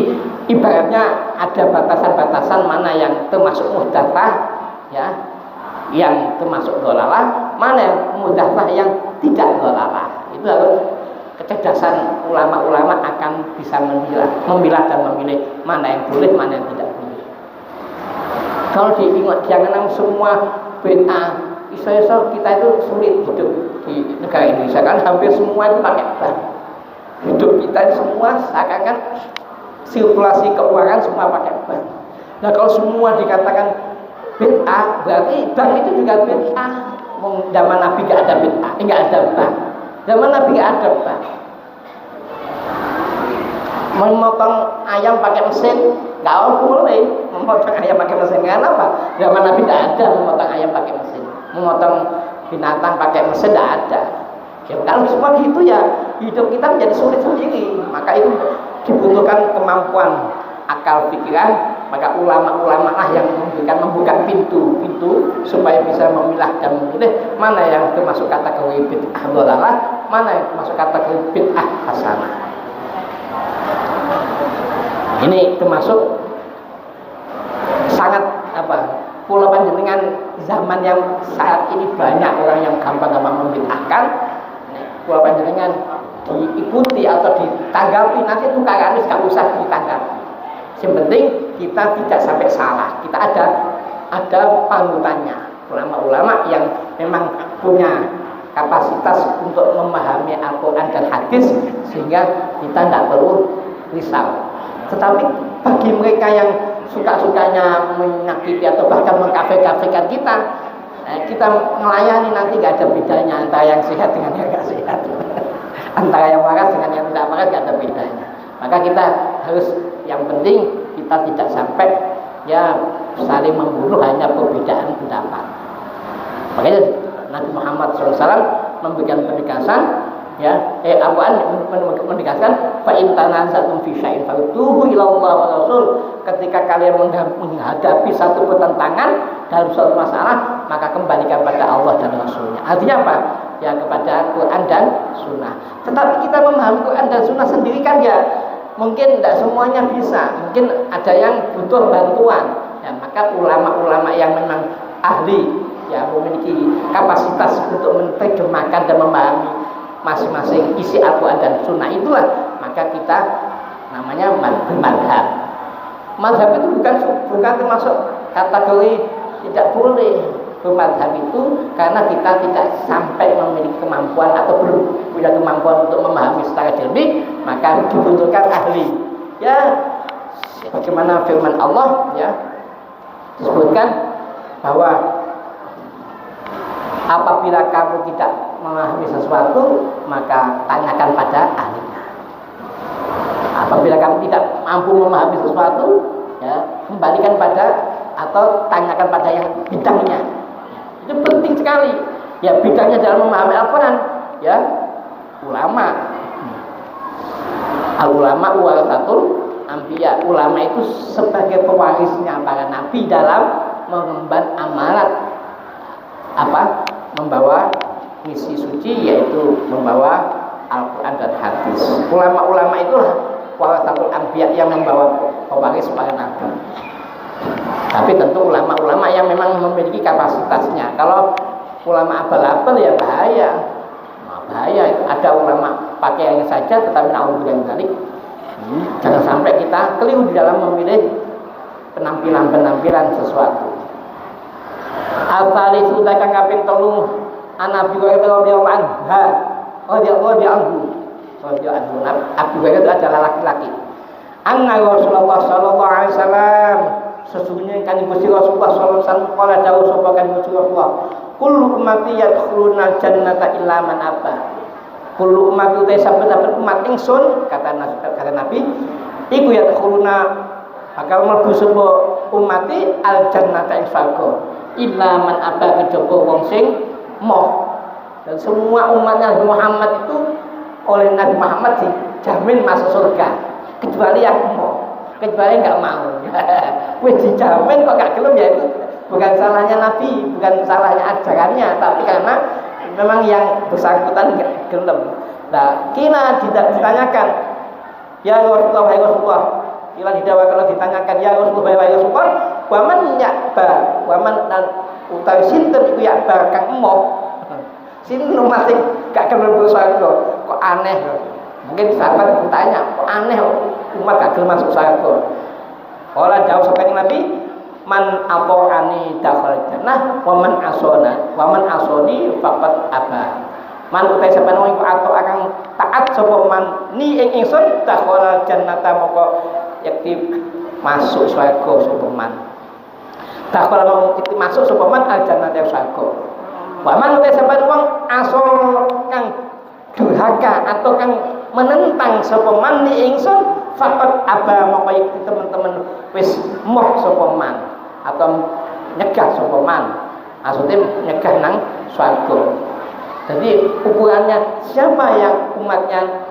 ibaratnya ada batasan-batasan mana yang termasuk muhdatsah, ya, yang termasuk dhalalah, mana yang muhdatsah yang tidak dhalalah. Itu harus kecerdasan ulama-ulama akan bisa memilah dan memilih mana yang boleh, mana yang tidak boleh. Kalau jangan semua bid'ah, iso-iso kita itu sulit hidup di negara Indonesia, kan hampir semua itu pakai bank. Hidup kita semua seakan-akan sirkulasi keuangan semua pakai bank. Nah kalau semua dikatakan bid'ah, berarti bank itu juga bid'ah. Zaman Nabi nggak ada bid'ah, nggak ada bank. Zaman Nabi nggak ada bank. Memotong ayam pakai mesin nggak boleh. Memotong ayam pakai mesin kenapa? Zaman Nabi nggak ada memotong ayam pakai mesin. Memotong binatang pakai mesin nggak ada. Ya, kalau semua gitu ya hidup kita menjadi sulit sendiri. Maka itu dibutuhkan kemampuan akal pikiran. Maka ulama-ulama lah yang membuka pintu supaya bisa memilah dan memilih mana yang termasuk kategori bid'ah dhalalah, mana yang termasuk kategori bid'ah hasanah. Ini termasuk sangat pulau panjenengan zaman yang saat ini banyak orang yang gampang-gampang membid'ahkan. Pulau panjenengan diikuti atau ditanggapi, nanti itu kakaknya gak usah ditanggapi. Yang penting kita tidak sampai salah. Kita ada panutannya. Ulama-ulama yang memang punya kapasitas untuk memahami Al-Quran dan hadis, sehingga kita tidak perlu risau. Tetapi bagi mereka yang suka-sukanya menyakiti atau bahkan mengkafir-kafirkan kita melayani nanti gak ada bedanya antara yang sehat dengan yang gak sehat. Antara yang waras dengan yang tidak waras gak ada bedanya. Maka kita harus, yang penting kita tidak sampai ya saling membunuh hanya perbedaan pendapat. Makanya Nabi Muhammad SAW memberikan penegasan, menegaskan fa in tanaza'tum fi syai'in farudduhu ila Allah wa Rasul. Ketika kalian menghadapi satu pertentangan dalam suatu masalah, maka kembalikan pada Allah dan Rasulnya. Artinya apa? Ya kepada Quran dan Sunnah. Tetapi kita memahami Quran dan Sunnah sendiri kan ya mungkin tidak semuanya bisa. Mungkin ada yang butuh bantuan. Ya, maka ulama-ulama yang memang ahli, ya memiliki kapasitas untuk menerjemahkan dan memahami masing-masing isi Al-Quran dan Sunnah, itulah maka kita namanya madhab. Madhab itu bukan termasuk kategori tidak boleh bermadhab itu, karena kita tidak sampai memiliki kemampuan atau belum punya kemampuan untuk memahami secara jernih, maka dibutuhkan ahli. Ya, bagaimana firman Allah ya disebutkan bahwa apabila kamu tidak memahami sesuatu, maka tanyakan pada ahlinya. Apabila kamu tidak mampu memahami sesuatu, ya kembalikan pada atau tanyakan pada yang bidangnya. Itu penting sekali. Ya bidangnya dalam memahami Al-Quran, ya ulama. Al-ulama warasatul anbiya. Ulama itu sebagai pewarisnya para nabi dalam mengemban amanat membawa misi suci, yaitu membawa Al-Quran dan hadis. Ulama-ulama itulah warasatul anbiya yang membawa pewaris para nabi. Tapi tentu ulama-ulama yang memang memiliki kapasitasnya. Kalau ulama abal-abal ya bahaya. Bahaya. Ada ulama pakaiannya saja tetapi na'udzubillah min dzalik. Jangan sampai kita keliru di dalam memilih penampilan sesuatu. Al-Thalith utakan kaping 3 Nabi radhiyallahu anhu. Abu Hurairah itu adalah laki-laki. Anna Rasulullah sallallahu alaihi wasallam, sesungguhnya kanjeng Gusti Rasulullah sallallahu alaihi wasallam qala dawuh sapa kanjeng Gusti Rasulullah, kullu ummati yadkhuluna jannata illa man aba. Kullu ummati utai saben-saben umat ingsun, kata Nabi, iku yadkhuluna bakal mlebu sapa ummati al jannata ing swarga illa man aba, kejaba wong sing moh. Dan semua umatnya Nabi Muhammad itu oleh Nabi Muhammad dijamin masuk surga. kecuali yang mau, kecuali nggak mau. Wis dijamin kok gak gelem, ya itu bukan salahnya Nabi, bukan salahnya ajarannya, tapi karena memang yang bersangkutan nggak gelem. Nah, kina tidak ditanyakan, ya Rasulullah, wahai Rasulullah, kila didakwa kalau ditanyakan, ya Rasulullah, wahai Rasulullah, waman yakba, waman dan utawi sinten iku yakba kang emoh. Sinten masih gak gelem bersangka, kok aneh. Mungkin sahabat bertanya, kok aneh umat gak gelem masuk surga. Kala jawab sahabat Nabi, man ata'ani dakhal jannah wa man asoni faqad aba. Man utai sampeyan wong iku ato akan taat sapa man ni ing ingsun dakhal jannata moko yakti masuk surga sapa man. Dakhal itu masuk sapa man al jannata surga. Wa man utai sampeyan wong aso kang durhaka atau kang menentang sapa man ni ingsun faqad aba moko iki teman-teman wis moh sapa man atau nyegah sapa man, maksudnya nyegah nang swarga. Jadi ukurannya siapa yang umatnya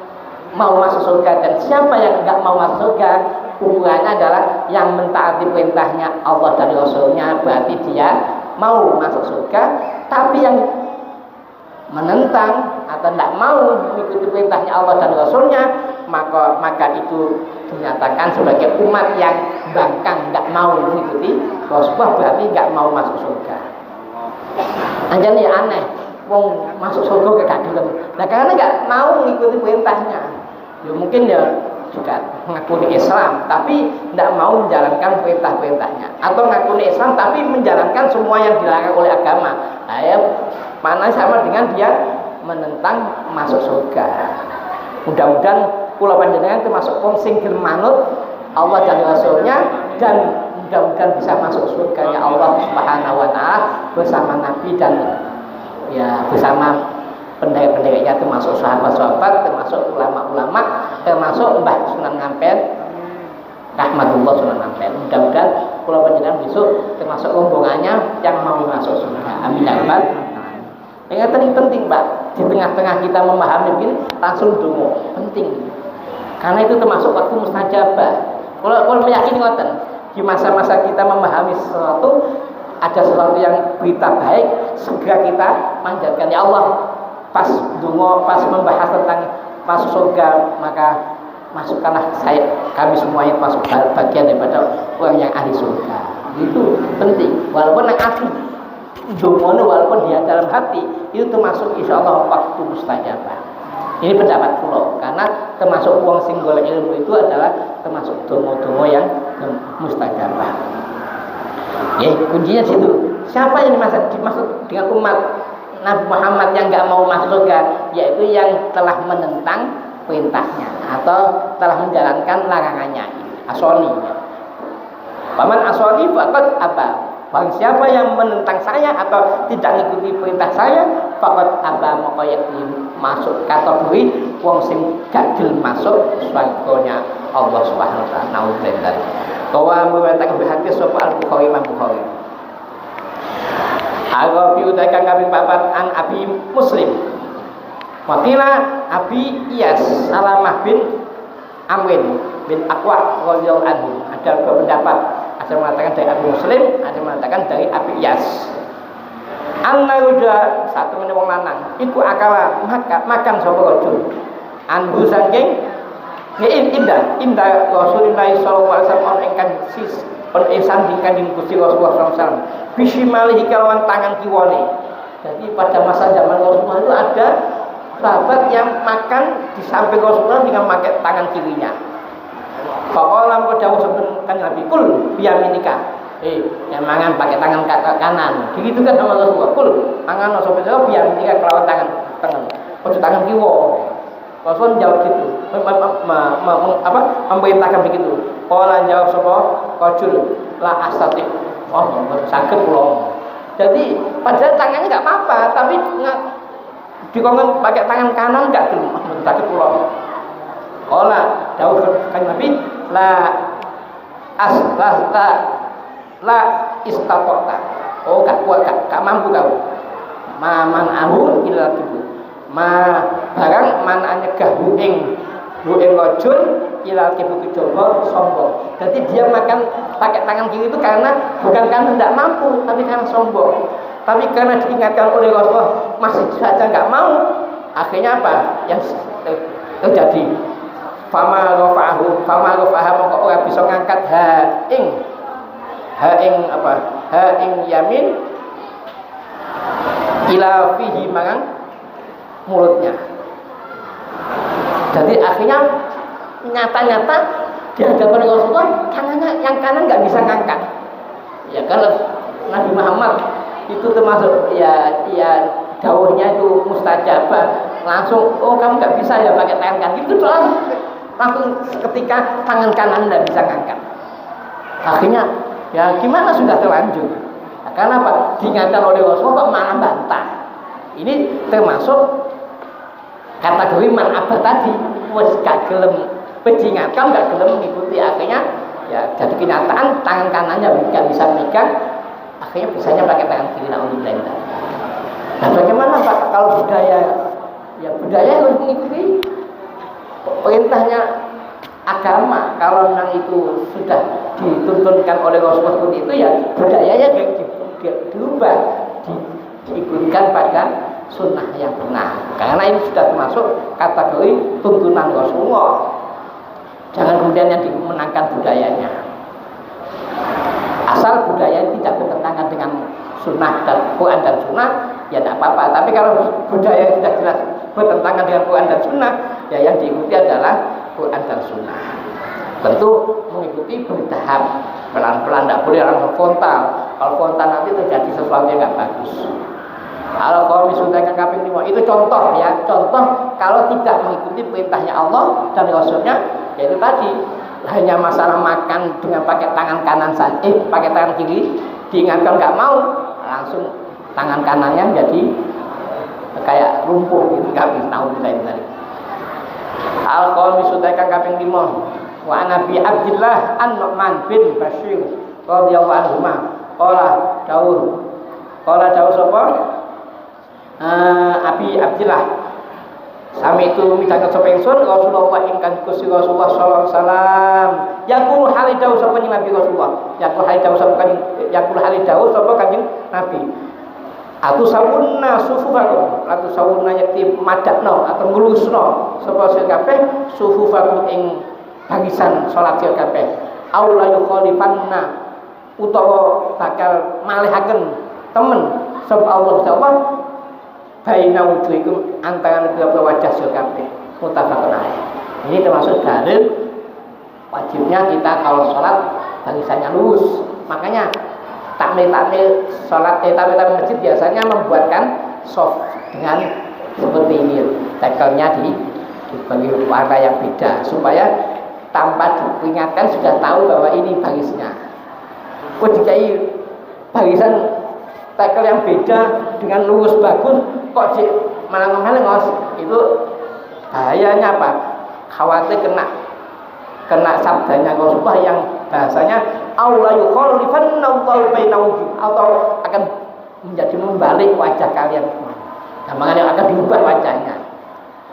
mau masuk surga dan siapa yang enggak mau masuk surga, ukurannya adalah yang mentaati perintahnya Allah dan Rasulnya, berarti dia mau masuk surga. Tapi yang menentang atau tidak mau mengikuti perintahnya Allah dan Rasulnya, maka itu dinyatakan sebagai umat yang bangkang, nggak mau mengikuti Rasulullah, berarti nggak mau masuk surga. Anjani aneh, wong masuk surga gak gelem. Nah karena nggak mau mengikuti perintahnya, ya mungkin ya juga mengakui Islam tapi tidak mau menjalankan perintah-perintahnya, atau mengakui Islam tapi menjalankan semua yang dilarang oleh agama. Nah, ya, mana sama dengan dia menentang masuk surga. Mudah-mudahan kula panjenengan termasuk wong sing gelem manut Allah dan Rasulnya, dan mudah-mudahan bisa masuk surganya Allah Subhanahu wa taala bersama Nabi dan ya bersama pendekar-pendekarnya, termasuk sahabat-sahabat, termasuk ulama-ulama, termasuk Mbah Sunan Ampel rahmatullah Sunan Ampel. Mudah-mudahan kula panjenengan besok termasuk rombongannya yang mau masuk surga. Amin ya rabbal alamin. Yang penting Pak, di tengah-tengah kita memahami ini langsung donga penting. Karena itu termasuk waktu mustajabah. Kalau meyakini ngoten, di masa-masa kita memahami sesuatu, ada sesuatu yang berita baik, segera kita manjatkan, ya Allah, pas donga, pas membahas tentang masuk surga, maka masukkanlah kami semuanya masuk bagian daripada orang yang ahli surga. Itu penting. Walaupun yang ahli dongono, walaupun dia dalam hati, itu termasuk insya Allah waktu mustajabah. Ini pendapat kula, karena termasuk uang sing golek ilmu itu adalah termasuk dongo-dongo yang mustajabah. Ya kuncinya situ. Siapa yang dimaksud dengan umat Nabi Muhammad yang nggak mau masuk surga, yaitu yang telah menentang perintahnya atau telah menjalankan larangannya. Asoni. Paman asoni faqad apa? Bang siapa yang menentang saya atau tidak mengikuti perintah saya, faqad aba maka masuk kategori wong sing gak gelem masuk swarganya Allah Subhanahu wa taala. Nauzubillah. Kawa mewatakan berhati sapa Al-Bukhari Imam Bukhari. Aga bi utakan kabeh papat an Abi Muslim. Wakila Abi Iyas Salamah bin Amrin bin Aqwa radhiyallahu anhu. Ada dua pendapat. Ada yang mengatakan dari Abu Muslim, ada yang mengatakan dari Abi Iyas. Anna udah satu menit wong lanang iku akala makan sapa rajul anhu saking indah Rasulullah sallallahu alaihi wasallam engkang sis on sanding kanjeng Gusti Rasulullah sallallahu alaihi wasallam bisimalihi kalawan tangan kiwane. Jadi pada masa zaman Rasulullah itu ada sahabat yang makan di samping Rasulullah dengan pakai tangan kirinya. Faqala mengko dawuh kan Nabi kul biyaminika. Yang mangan pakai tangan kanan. Begitu kan sama Rasulullah. Kul mangan sapa jawab biyaminika kelawan tangan tengen. Ojo tangan kiwa. Rasul jawab gitu. Memerintahkan begitu. Qala jawab sapa rajul la astati. Oh, saged kula. Jadi padahal tangannya enggak apa-apa, tapi dikongkon pakai tangan kanan enggak gelem. Saged kula. Qala dawuh kan Nabi la istaqota. Oh, gak kuat, gak mampu kau. Man ahu illa tubuh. Ma barang man nyegah ing rajul ilal kibul kidobo sombong. Jadi dia makan pakai tangan kiri itu bukan karena tidak mampu, tapi karena sombong. Tapi karena diingatkan oleh Rasulullah masih saja nggak mau, akhirnya apa yang terjadi? Fama rafa'aha maka ora bisa ngangkat ha ing yamin ila fihi marang mulutnya. Jadi akhirnya nyata-nyata di hadapan Rasulullah tangannya yang kanan nggak bisa ngangkat. Ya kalau Nabi Muhammad itu termasuk ya dawuhnya itu mustajabah, langsung kamu nggak bisa ya pakai tangan kanan itu langsung ketika tangan kanan nggak bisa ngangkat. Akhirnya ya gimana sudah terlanjur. Nah, karena apa? Diingatkan oleh Rasulullah kok malah bantah. Ini termasuk kategori man abad tadi, wes gak gelem pejingatan, gak gelem mengikuti, akhirnya ya jadi kenyataan tangan kanannya nggak bisa megang, akhirnya bisanya pakai tangan kiri. Nah bagaimana Pak kalau budaya harus mengikuti perintahnya agama. Kalau memang itu sudah dituntunkan oleh Rasulullah seperti itu, ya budayanya dirubah, diikutkan pada sunnah yang benar, karena ini sudah termasuk kategori tuntunan Rasulullah. Jangan kemudian yang dimenangkan budayanya, asal budaya tidak bertentangan dengan sunnah dan Quran dan sunnah, ya tidak apa-apa. Tapi kalau budaya tidak jelas bertentangan dengan Quran dan sunnah, ya yang diikuti adalah Quran dan sunnah. Tentu mengikuti bertahap, pelan-pelan, tidak boleh langsung frontal. Kalau frontal nanti terjadi sesuatu yang nggak bagus. Kalau kau misudahkan kaping 5 itu contoh ya, contoh kalau tidak mengikuti perintahnya Allah dan Rasulnya, yaitu tadi hanya masalah makan dengan pakai tangan kanan saja, pakai tangan kiri, diingatkan nggak mau, langsung tangan kanannya jadi kayak lumpuh gitu, nggak bisa tahu kita ini tadi. Al kau misudahkan kaping 5 wa Nabi Abdullah An-Nu'man bin Bashir radhiyallahu anhu qala dawuh sapa Abi Abdillah sami itu midhanget sapa ingsun Rasulullah ingkang Gusti Rasulullah sallallahu alaihi wasallam yaqul halidau sapa Nabi Rasulullah yaqul halidau sapa Kanjeng Nabi aku sawunna sufufakum atau sawunna yakti madakno atau ngurusno sapa sira kabeh sufufakum ing barisan salat sira kabeh aula yukhalifanna utawa bakal malihaken temen sapa Allah baina wujuhikum antara kedua wajah sira kabeh muttafaqun alaih. Ini termasuk dalil wajibnya kita kalau sholat barisannya lurus. Makanya takmir sholat takmir masjid biasanya membuatkan soft dengan seperti ini, tekelnya dibagi warna yang beda supaya tanpa diperingatkan sudah tahu bahwa ini barisnya. Dikai barisan tackle yang beda dengan lurus bagus kok malah itu bahayanya apa? Khawatir kena sabdanya Rasulullah yang bahasanya aula yukhalifanna Allahu baina wujuh atau akan menjadi membalik wajah kalian semua. Makanya akan diubah wajahnya.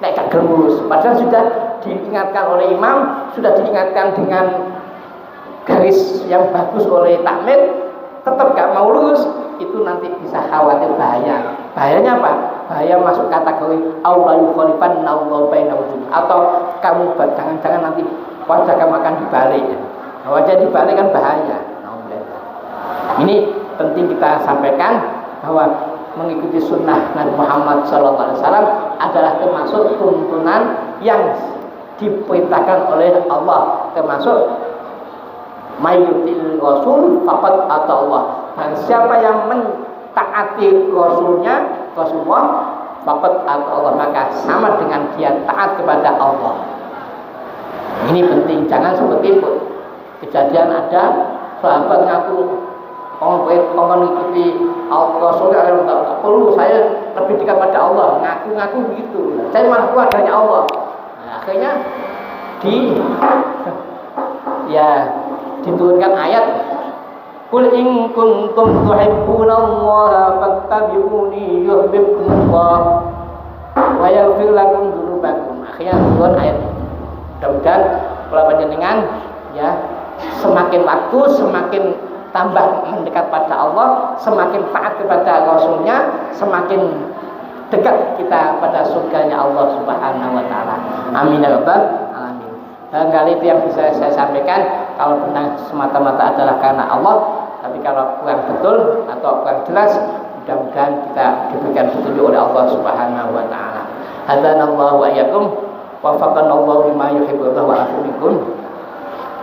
Nek gak lurus, padahal sudah diingatkan oleh imam, sudah diingatkan dengan garis yang bagus oleh takmir, tetap gak mau lurus, itu nanti bisa khawatir bahaya. Bahayanya apa? Bahaya masuk kategori aula yukhalifanna Allahu baina wujuh atau kamu jangan-jangan nanti wajah kamu akan dibalik. Wajah dibalik kan bahaya. Ini penting kita sampaikan bahwa mengikuti sunnah Nabi Muhammad SAW adalah termasuk tuntunan yang diperintahkan oleh Allah, termasuk mayutil rasul faqad ata'allah. Dan siapa yang mentaati Rasulullah faqad ata'allah, maka sama dengan dia taat kepada Allah. Ini penting, jangan seperti itu. Kejadian ada sahabat ngaku mengikuti Rasulullah, tidak perlu, saya lebih dekat pada Allah, ngaku begitu, saya malah keluarganya Allah. Nah, akhirnya diturunkan ayat Qul in kuntum tuhibbunallaha fattabi'uni yuhibbukumullah wa yaghfir lakum dzunubakum. Akhirnya turun ayat. Mudah-mudahan kalau panjenengan ya semakin waktu semakin tambah mendekat pada Allah, semakin taat kepada Rasulnya, semakin dekat kita pada surganya Allah Subhanahu wa taala. Amin ya rabbal alamin. Barangkali itu yang bisa saya sampaikan. Kalau benar semata-mata adalah karena Allah, tapi kalau kurang betul atau kurang jelas, mudah-mudahan kita diberikan petunjuk oleh Allah Subhanahu wa taala. Hadanallahu wa iyyakum wa wafaqanallahu lima yuhibbu wa yuhibbu.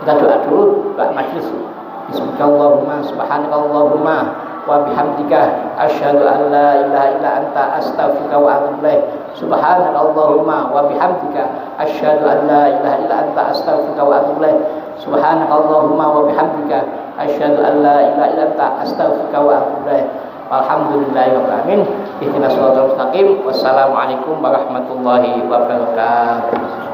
Kita doa dulu, doa majlis. Bismillahirrahmanirrahim. Subhanakallahumma wa bihamdika asyhadu an la ilaha illa anta astaghfiruka wa atubu ilaik. Subhanakallahumma wa bihamdika asyhadu an la ilaha illa anta astaghfiruka wa atubu ilaik. Subhanakallahumma wa bihamdika asyhadu an la ilaha illa anta astaghfiruka wa atubu ilaik. Walhamdulillahirabbil alamin. Ihdinas shiratal mustaqim. Wassalamualaikum warahmatullahi wabarakatuh.